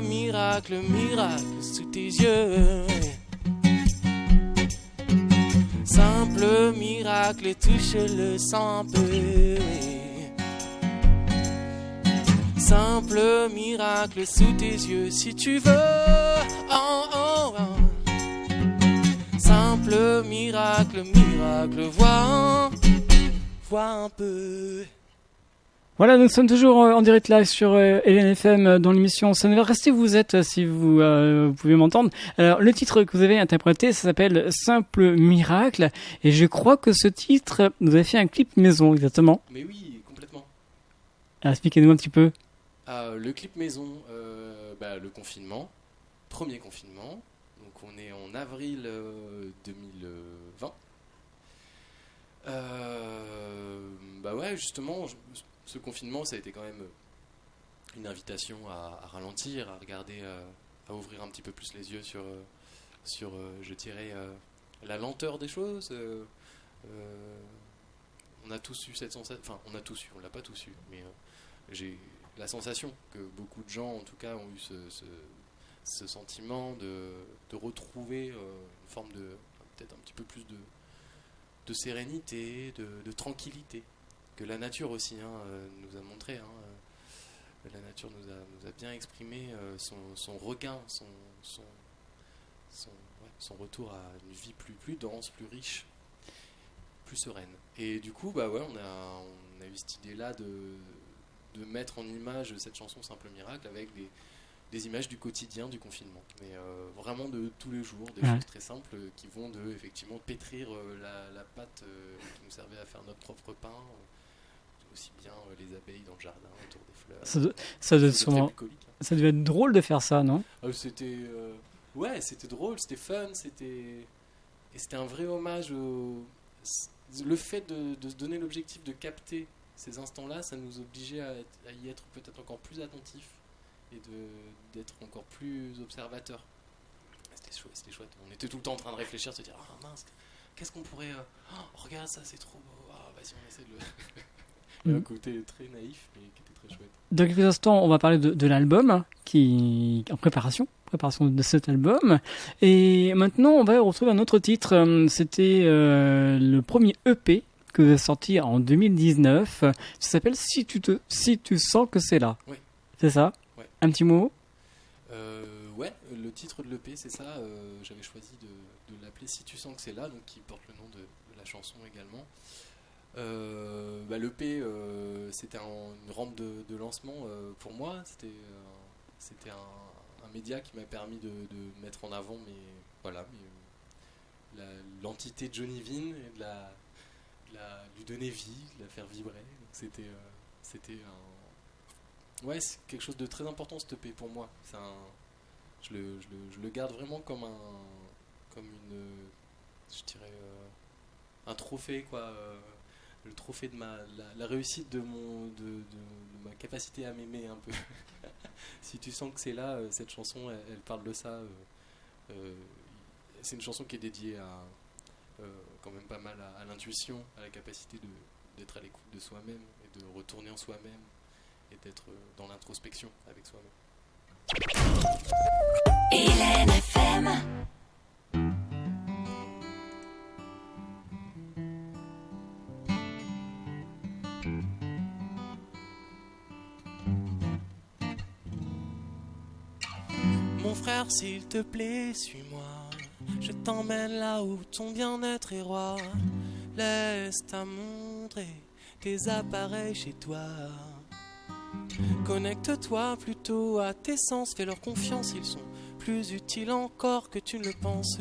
Miracle, miracle sous tes yeux. Simple miracle et touche le sang un peu. Simple miracle sous tes yeux si tu veux. Simple miracle, miracle, vois un peu. Voilà, nous sommes toujours en direct live sur LNFM dans l'émission Sonnever. Restez où vous êtes si vous pouvez m'entendre. Alors, le titre que vous avez interprété, ça s'appelle Simple Miracle. Et je crois que ce titre, vous avez fait un clip maison, exactement. Mais oui, complètement. Alors, expliquez-nous un petit peu. Le clip maison, le confinement, premier confinement. Donc on est en avril 2020. Ouais, justement... Ce confinement, ça a été quand même une invitation à ralentir, à regarder, à ouvrir un petit peu plus les yeux sur je dirais, la lenteur des choses. On a tous eu cette sensation, enfin, on l'a pas tous eu, mais j'ai la sensation que beaucoup de gens, en tout cas, ont eu ce sentiment de retrouver une forme de, peut-être un petit peu plus de sérénité, de tranquillité. Que la nature aussi nous a montré. La nature nous a bien exprimé son regain, son retour à une vie plus dense, plus riche, plus sereine. Et du coup, on a eu cette idée-là de mettre en image cette chanson Simple Miracle avec des images du quotidien du confinement. Mais vraiment de tous les jours, des choses très simples qui vont de effectivement pétrir la pâte qui nous servait à faire notre propre pain. Aussi bien les abeilles dans le jardin, autour des fleurs. Ça devait être drôle de faire ça, non ? C'était drôle, c'était fun, c'était un vrai hommage le fait de se donner l'objectif de capter ces instants-là, ça nous obligeait à y être peut-être encore plus attentifs et d'être encore plus observateurs. C'était chouette. On était tout le temps en train de réfléchir, de se dire mince, qu'est-ce qu'on pourrait regarde ça, c'est trop beau. Vas-y, on essaie de le un côté très naïf mais qui était très chouette. Dans quelques instants, on va parler de l'album qui est en préparation de cet album. Et maintenant, on va retrouver un autre titre. C'était le premier EP que vous avez sorti en 2019. Ça s'appelle Si tu sens que c'est là. Oui. C'est ça ? Ouais. Un petit mot ? Ouais, le titre de l'EP, c'est ça. J'avais choisi de l'appeler Si tu sens que c'est là, donc qui porte le nom de la chanson également. L'EP, c'était une rampe de lancement pour moi. C'était un média qui m'a permis de mettre en avant l'entité de Johnny Vin et de lui donner vie, de la faire vibrer. Donc c'était c'est quelque chose de très important, cette EP pour moi. Je le garde vraiment comme un trophée, quoi. le trophée de la réussite de ma capacité à m'aimer un peu. Si tu sens que c'est là, cette chanson, elle parle de ça. C'est une chanson qui est dédiée à quand même pas mal à l'intuition, à la capacité d'être à l'écoute de soi-même et de retourner en soi-même et d'être dans l'introspection avec soi-même. Hélène FM. Mon frère, s'il te plaît, suis-moi. Je t'emmène là où ton bien-être est roi. Laisse ta montre et tes appareils chez toi. Connecte-toi plutôt à tes sens. Fais-leur confiance, ils sont plus utiles encore que tu ne le penses,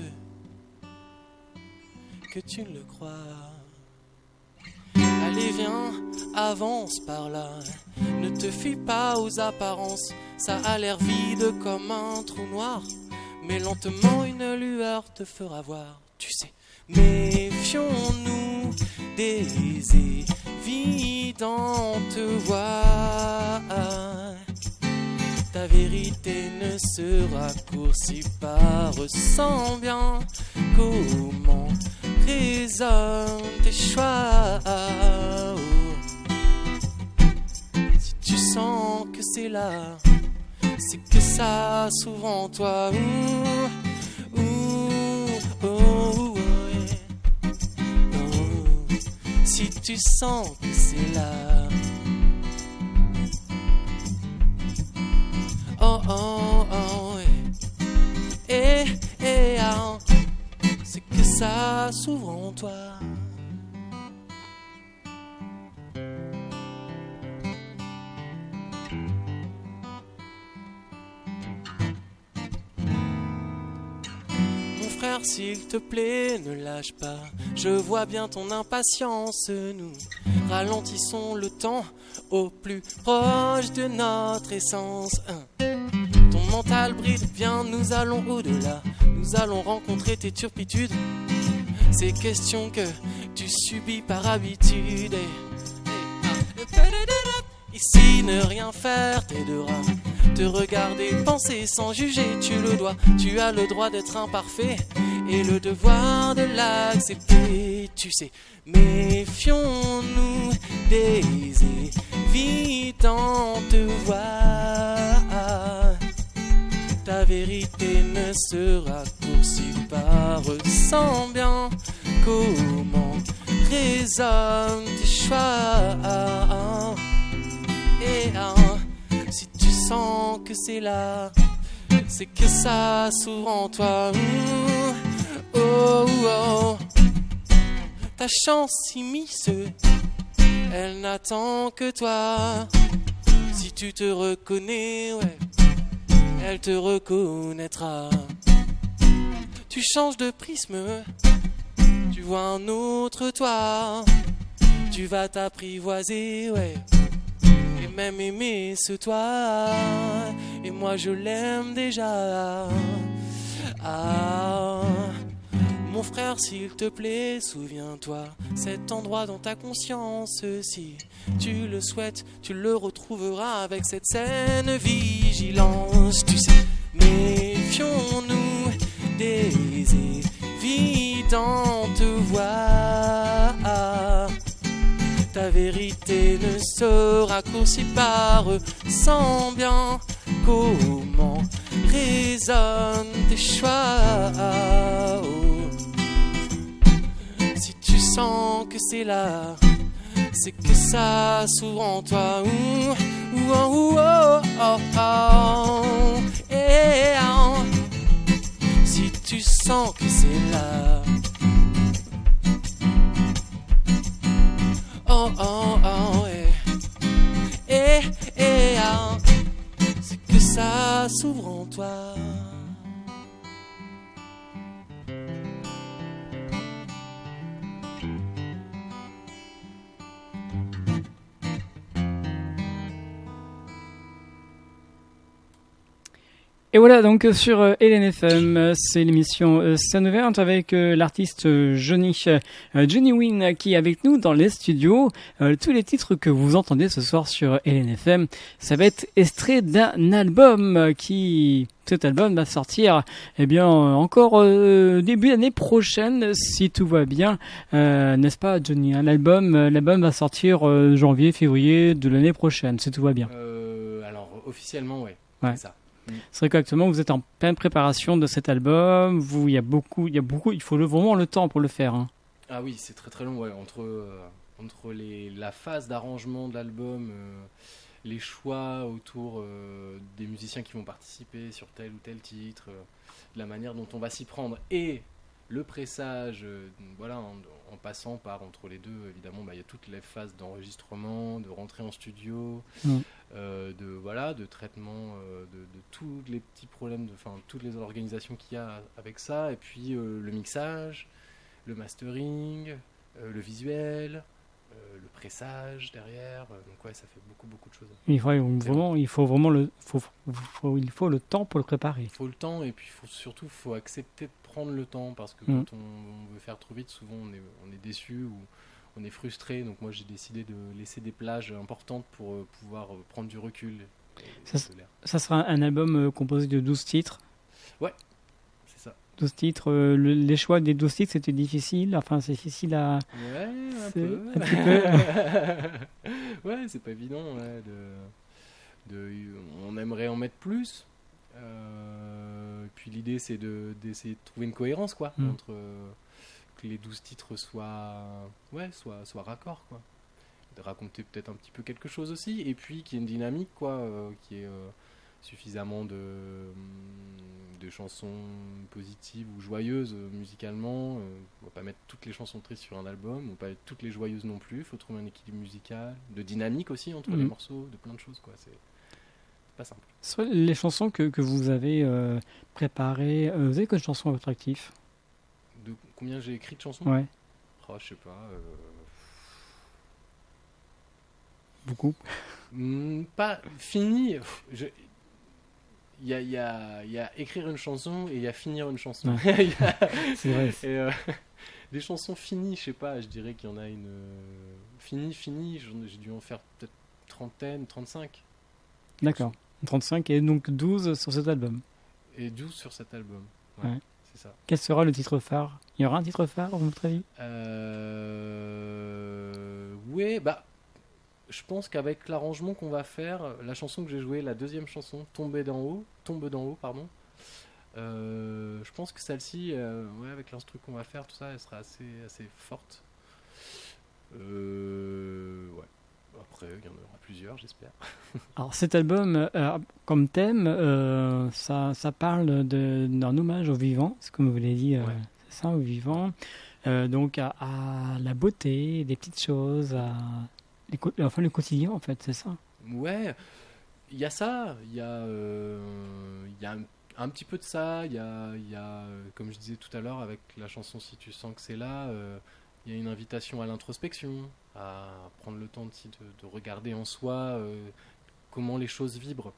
que tu ne le crois. Allez, viens, avance par là. Ne te fie pas aux apparences. Ça a l'air vide comme un trou noir, mais lentement une lueur te fera voir. Tu sais, méfions-nous des évidentes voies. Ta vérité ne se raccourcit pas. Ressens bien comment résonnent tes choix. Si tu sens que c'est là, c'est que ça s'ouvre en toi. Si tu sens que c'est là, c'est que ça s'ouvre en toi. Frère, s'il te plaît, ne lâche pas. Je vois bien ton impatience. Nous ralentissons le temps au plus proche de notre essence. Ton mental brille, viens, nous allons au-delà. Nous allons rencontrer tes turpitudes, ces questions que tu subis par habitude. Ici, ne rien faire t'aidera. Te regarder, penser sans juger, tu le dois. Tu as le droit d'être imparfait et le devoir de l'accepter. Tu sais, méfions-nous des évidentes voies. Ta vérité ne se raccourcit pas. Ressens bien comment résonnent tes choix. Si tu sens que c'est là, c'est que ça s'ouvre en toi. Ta chance immisce, elle n'attend que toi. Si tu te reconnais, ouais, elle te reconnaîtra. Tu changes de prisme, tu vois un autre toi. Tu vas t'apprivoiser, ouais, et même aimer ce toi. Et moi je l'aime déjà. Mon frère, s'il te plaît, souviens-toi, cet endroit dans ta conscience, si tu le souhaites, tu le retrouveras avec cette saine vigilance. Tu sais, méfions-nous des évidentes voies. Ta vérité ne se raccourcit pas. Ressens bien comment résonnent tes choix. Si tu sens que c'est là, c'est que ça s'ouvre en toi. Si tu sens que c'est là, c'est que ça s'ouvre en toi. Et voilà, donc sur LNFM, c'est l'émission Scène ouverte avec l'artiste Johnny Wynn qui est avec nous dans les studios. Tous les titres que vous entendez ce soir sur LNFM, ça va être extrait d'un album qui... Cet album va sortir encore début d'année prochaine si tout va bien, n'est-ce pas Johnny, hein? L'album va sortir janvier, février de l'année prochaine si tout va bien. Alors officiellement ouais. Ouais. C'est ça. C'est vrai qu'actuellement vous êtes en pleine préparation de cet album. Il faut vraiment le temps pour le faire. Hein. Ah oui, c'est très très long. Ouais. Entre la phase d'arrangement de l'album, les choix autour des musiciens qui vont participer sur tel ou tel titre, la manière dont on va s'y prendre et le pressage, en passant par entre les deux, évidemment, il y a toutes les phases d'enregistrement, de rentrée en studio, de traitement de tous les petits problèmes, toutes les organisations qu'il y a avec ça, et puis le mixage, le mastering, le visuel, le pressage derrière, donc ouais, ça fait beaucoup de choses. Il faut vraiment le temps pour le préparer. Il faut le temps, et puis faut accepter de prendre le temps, parce que quand on veut faire trop vite, souvent on est déçu ou on est frustré. Donc moi j'ai décidé de laisser des plages importantes pour pouvoir prendre du recul. Ça sera un album composé de 12 titres. Ouais, c'est ça. 12 titres, les choix des 12 titres c'était difficile, c'est difficile à... Ouais, un petit peu. Ouais, c'est pas évident, on aimerait en mettre plus. Puis l'idée c'est d'essayer de trouver une cohérence entre que les 12 titres soient raccords, quoi. De raconter peut-être un petit peu quelque chose aussi, et puis qu'il y ait une dynamique qui est suffisamment de chansons positives ou joyeuses musicalement. On va pas mettre toutes les chansons tristes sur un album, on va pas mettre toutes les joyeuses non plus. Il faut trouver un équilibre musical, de dynamique aussi entre les morceaux, de plein de choses, quoi. C'est pas simple. Sur les chansons que vous avez préparées, vous avez quelle chanson à votre actif? De combien j'ai écrit de chansons? Ouais. Oh, je sais pas. Beaucoup. Pas fini. Il y a écrire une chanson et il y a finir une chanson. Ouais. C'est vrai. Et, des chansons finies, je sais pas, je dirais qu'il y en a une finie, j'ai dû en faire peut-être 35. D'accord. 35 et donc 12 sur cet album. Et 12 sur cet album. Ouais. C'est ça. Quel sera le titre phare? Il y aura un titre phare, à votre avis? Oui, je pense qu'avec l'arrangement qu'on va faire, la chanson que j'ai jouée, la deuxième chanson, Tombe d'en haut, je pense que celle-ci, avec l'instru qu'on va faire, tout ça, elle sera assez forte. Ouais. Après, il y en aura plusieurs, j'espère. Alors cet album, comme thème, ça parle d'un hommage aux vivants, c'est comme vous l'avez dit, c'est ça, aux vivants. Donc à la beauté, des petites choses, le quotidien en fait, c'est ça. Ouais, il y a ça, il y a un petit peu de ça, il y a comme je disais tout à l'heure avec la chanson Si tu sens que c'est là, il y a une invitation à l'introspection, à prendre le temps aussi de regarder en soi comment les choses vibrent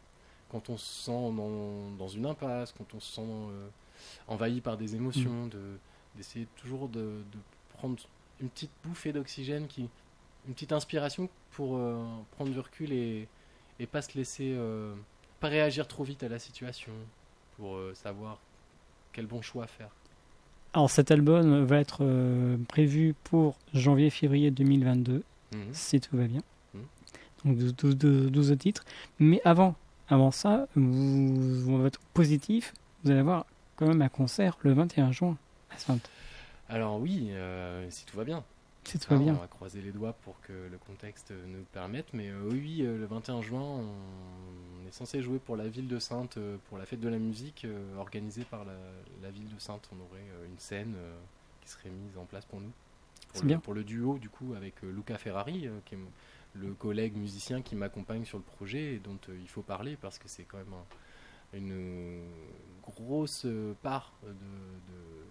quand on se sent dans une impasse, quand on se sent envahi par des émotions, d'essayer toujours de prendre une petite bouffée d'oxygène, une petite inspiration pour prendre du recul et pas se laisser, pas réagir trop vite à la situation, pour savoir quel bon choix faire. Alors cet album va être prévu pour janvier-février 2022, si tout va bien. Donc 12 titres. Mais avant ça, vous va être positif, vous allez avoir quand même un concert le 21 juin à Saintes. Alors oui, si tout va bien. Si tout va bien. On va croiser les doigts pour que le contexte nous permette, mais oui, le 21 juin, on est censé jouer pour la ville de Saintes, pour la fête de la musique organisée par la ville de Saintes. On aurait une scène qui serait mise en place pour nous. Pour le duo, du coup, avec Luca Ferrari, qui est le collègue musicien qui m'accompagne sur le projet et dont il faut parler parce que c'est quand même une grosse part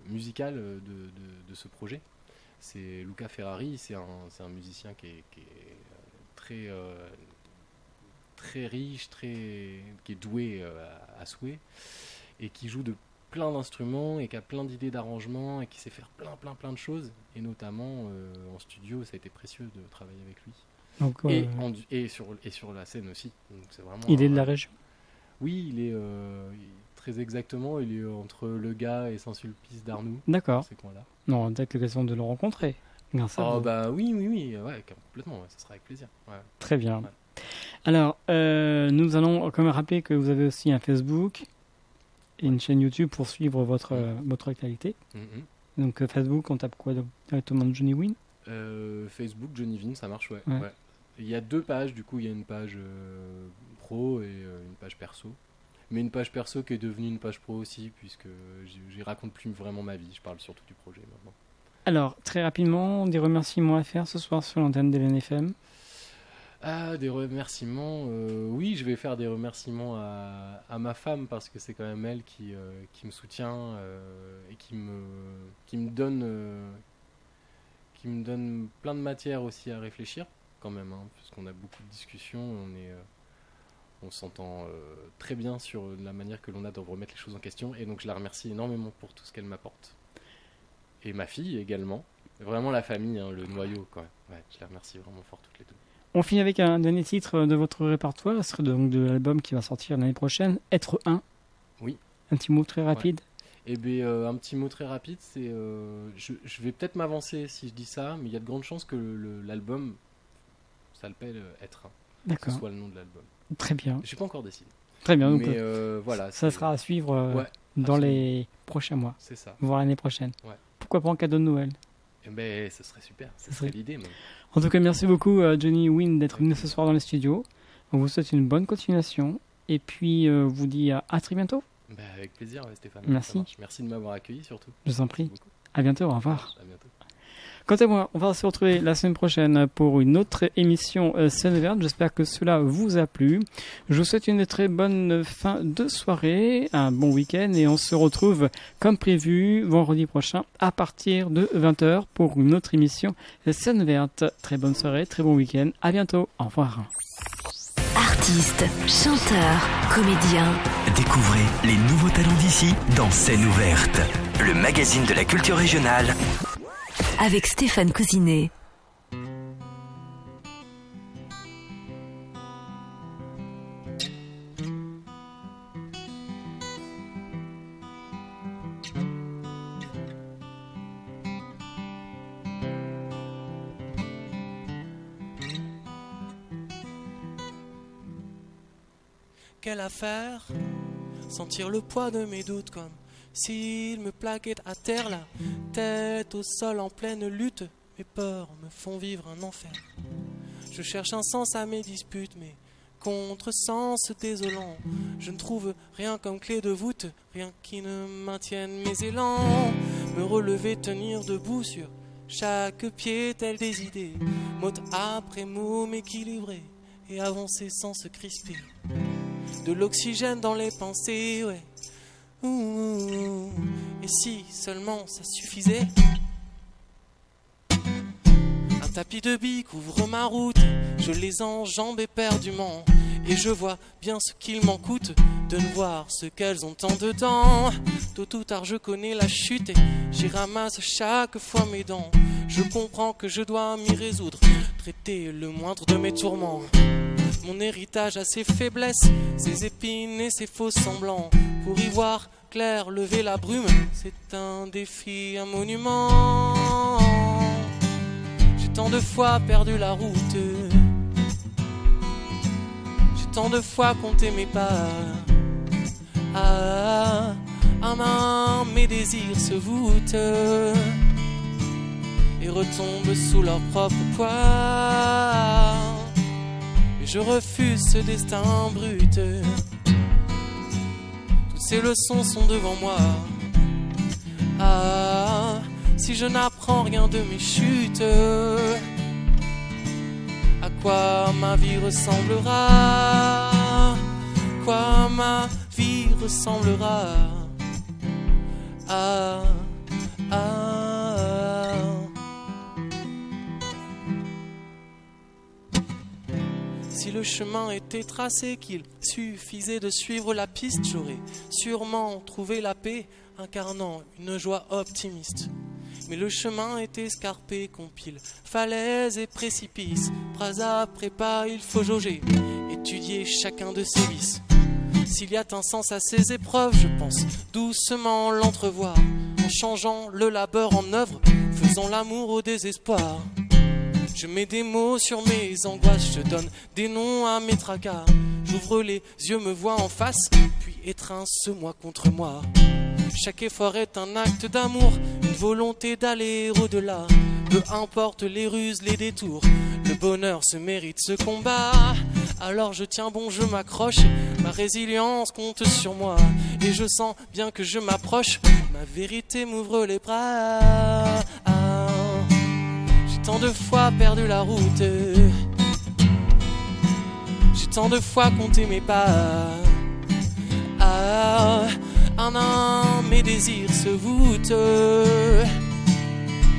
musicale de ce projet. C'est Luca Ferrari, c'est un musicien qui est très très riche, qui est doué à souhait, et qui joue de plein d'instruments, et qui a plein d'idées d'arrangement, et qui sait faire plein de choses. Et notamment, en studio, ça a été précieux de travailler avec lui. Donc, Et sur la scène aussi. Donc, c'est vraiment, il est de la région. Oui, il est très exactement, il est entre Le Gars et Saint-Sulpice d'Arnoux. D'accord. Ces coins-là. Non, on a peut-être l'occasion de le rencontrer. Grâce à vous. Bah oui, ouais, complètement, ouais, ça sera avec plaisir. Ouais. Très bien. Ouais. Alors, nous allons quand même rappeler que vous avez aussi un Facebook et une chaîne YouTube pour suivre votre actualité. Donc Facebook, on tape quoi directement Johnny Wynn? Facebook, Johnny Wynn, ça marche, ouais. Ouais. Ouais. Il y a 2 pages, du coup, il y a une page pro et une page perso. Mais une page perso qui est devenue une page pro aussi, puisque j'y raconte plus vraiment ma vie, je parle surtout du projet maintenant. Alors, très rapidement, des remerciements à faire ce soir sur l'antenne d'Hélène FM. Ah, des remerciements. Oui, je vais faire des remerciements à ma femme, parce que c'est quand même elle qui me soutient et qui me donne plein de matière aussi à réfléchir quand même, hein, puisqu'on a beaucoup de discussions, on s'entend très bien sur la manière que l'on a de remettre les choses en question, et donc je la remercie énormément pour tout ce qu'elle m'apporte. Et ma fille également. Vraiment la famille, hein, le noyau, quoi. Ouais, je la remercie vraiment fort toutes les deux. On finit avec un dernier titre de votre répertoire, ce serait donc de l'album qui va sortir l'année prochaine, Être un. Oui. Un petit mot très rapide. Ouais. Eh bien, un petit mot très rapide, c'est... je vais peut-être m'avancer si je dis ça, mais il y a de grandes chances que l'album s'appelle Être un. D'accord. Que ce soit le nom de l'album. Très bien. Je suis pas encore décidé. Très bien. Donc, mais voilà. ça sera à suivre ouais, dans absolument. les prochains mois, C'est ça. voire l'année prochaine. Ouais. Pourquoi pas en cadeau de Noël? Eh ben, ce serait super. Ce serait l'idée, même. En tout cas, merci beaucoup Johnny Wynn d'être venu ce soir dans les studios. On vous souhaite une bonne continuation et puis vous dit à très bientôt. Ben, avec plaisir, Stéphane. Merci. Merci de m'avoir accueilli surtout. Je vous en prie. Merci beaucoup. À bientôt, au revoir. À bientôt. Quant à moi, on va se retrouver la semaine prochaine pour une autre émission Scène Verte. J'espère que cela vous a plu. Je vous souhaite une très bonne fin de soirée, un bon week-end et on se retrouve comme prévu vendredi prochain à partir de 20h pour une autre émission Scène Verte. Très bonne soirée, très bon week-end. À bientôt. Au revoir. Artistes, chanteurs, comédiens. Découvrez les nouveaux talents d'ici dans Scène ouverte, le magazine de la culture régionale. Avec Stéphane Cousinet. Quelle affaire, sentir le poids de mes doutes comme s'il me plaquait à terre, la tête au sol en pleine lutte. Mes peurs me font vivre un enfer. Je cherche un sens à mes disputes, mais contresens désolant. Je ne trouve rien comme clé de voûte, rien qui ne maintienne mes élans. Me relever, tenir debout sur chaque pied, tel des idées. Mot après mot, m'équilibrer et avancer sans se crisper. De l'oxygène dans les pensées, ouais. Ouh, et si seulement ça suffisait. Un tapis de billes couvre ma route. Je les enjambe éperdument. Et je vois bien ce qu'il m'en coûte de ne voir ce qu'elles ont en dedans. Tôt ou tard je connais la chute et j'y ramasse chaque fois mes dents. Je comprends que je dois m'y résoudre, traiter le moindre de mes tourments. Mon héritage a ses faiblesses, ses épines et ses faux semblants. Pour y voir clair, lever la brume, c'est un défi, un monument. J'ai tant de fois perdu la route, j'ai tant de fois compté mes pas. Ah, main, mes désirs se voûtent et retombent sous leur propre poids. Et je refuse ce destin brut. Toutes ces leçons sont devant moi. Ah, si je n'apprends rien de mes chutes, à quoi ma vie ressemblera? Quoi ma vie ressemblera? Ah, si le chemin était tracé, qu'il suffisait de suivre la piste. J'aurais sûrement trouvé la paix, incarnant une joie optimiste. Mais le chemin était escarpé, compile falaises et précipices. Pas après pas, il faut jauger, étudier chacun de ses vices. S'il y a un sens à ces épreuves, je pense doucement l'entrevoir. En changeant le labeur en œuvre, faisant l'amour au désespoir. Je mets des mots sur mes angoisses, je donne des noms à mes tracas. J'ouvre les yeux, me vois en face, puis étreins-moi contre moi. Chaque effort est un acte d'amour, une volonté d'aller au-delà. Peu importe les ruses, les détours, le bonheur se mérite ce combat. Alors je tiens bon, je m'accroche, ma résilience compte sur moi. Et je sens bien que je m'approche, ma vérité m'ouvre les bras. J'ai tant de fois perdu la route, j'ai tant de fois compté mes pas. Mes désirs se voûtent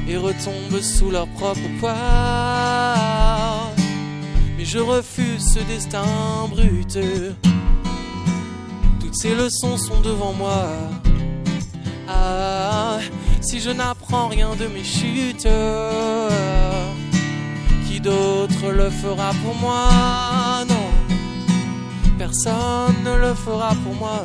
et retombent sous leur propre poids. Mais je refuse ce destin brut. Toutes ces leçons sont devant moi. Si je n'apprends rien de mes chutes, qui d'autre le fera pour moi? Non, personne ne le fera pour moi.